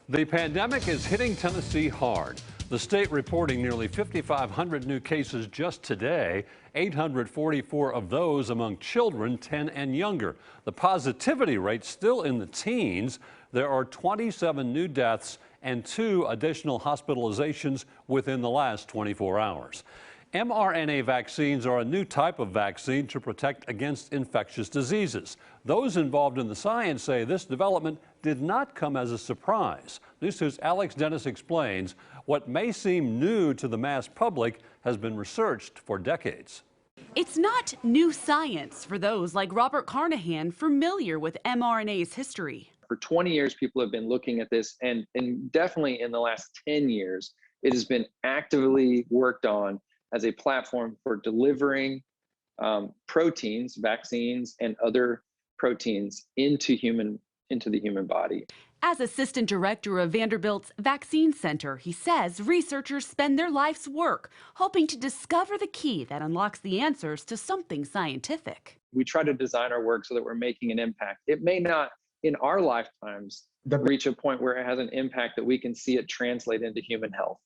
The pandemic is hitting Tennessee hard. The state reporting nearly 5,500 new cases just today, 844 of those among children 10 and younger. The positivity rate still in the teens. There are 27 new deaths and 2 additional hospitalizations within the last 24 hours. mRNA vaccines are a new type of vaccine to protect against infectious diseases. Those involved in the science say this development did not come as a surprise. News 2's Alex Dennis explains what may seem new to the mass public has been researched for decades. It's not new science for those like Robert Carnahan familiar with mRNA's history. For 20 years, people have been looking at this, and definitely in the last 10 years, it has been actively worked on as a platform for delivering proteins, vaccines, and other proteins into the human body. As assistant director of Vanderbilt's Vaccine Center, he says researchers spend their life's work hoping to discover the key that unlocks the answers to something scientific. We try to design our work so that we're making an impact. It may not, in our lifetimes, reach a point where it has an impact that we can see it translate into human health.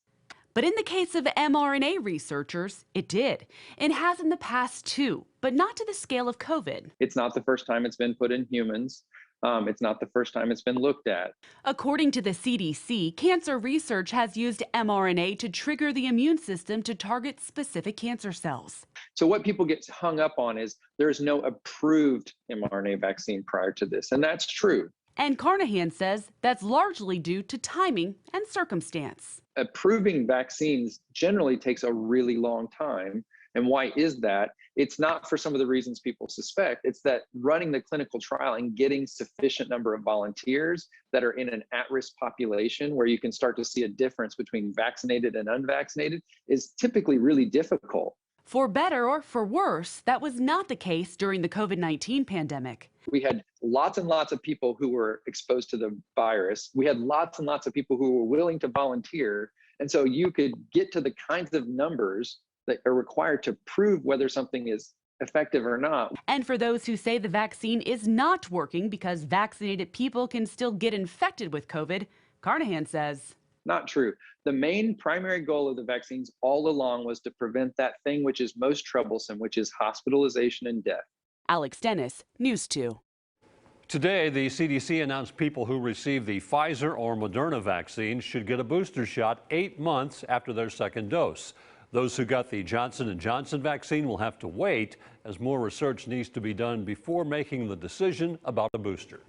But in the case of mRNA researchers, it did. It has in the past too, but not to the scale of COVID. It's not the first time it's been put in humans. It's not the first time it's been looked at. According to the CDC, cancer research has used mRNA to trigger the immune system to target specific cancer cells. So what people get hung up on is there's no approved mRNA vaccine prior to this, and that's true. And Carnahan says that's largely due to timing and circumstance. Approving vaccines generally takes a really long time. And why is that? It's not for some of the reasons people suspect. It's that running the clinical trial and getting sufficient number of volunteers that are in an at-risk population where you can start to see a difference between vaccinated and unvaccinated is typically really difficult. For better or for worse, that was not the case during the COVID-19 pandemic. We had lots and lots of people who were exposed to the virus. We had lots and lots of people who were willing to volunteer. And so you could get to the kinds of numbers that are required to prove whether something is effective or not. And for those who say the vaccine is not working because vaccinated people can still get infected with COVID, Carnahan says, not true. The main primary goal of the vaccines all along was to prevent that thing which is most troublesome, which is hospitalization and death. Alex Dennis, News 2. Today, the CDC announced people who receive the Pfizer or Moderna vaccine should get a booster shot 8 months after their second dose. Those who got the Johnson & Johnson vaccine will have to wait as more research needs to be done before making the decision about a booster.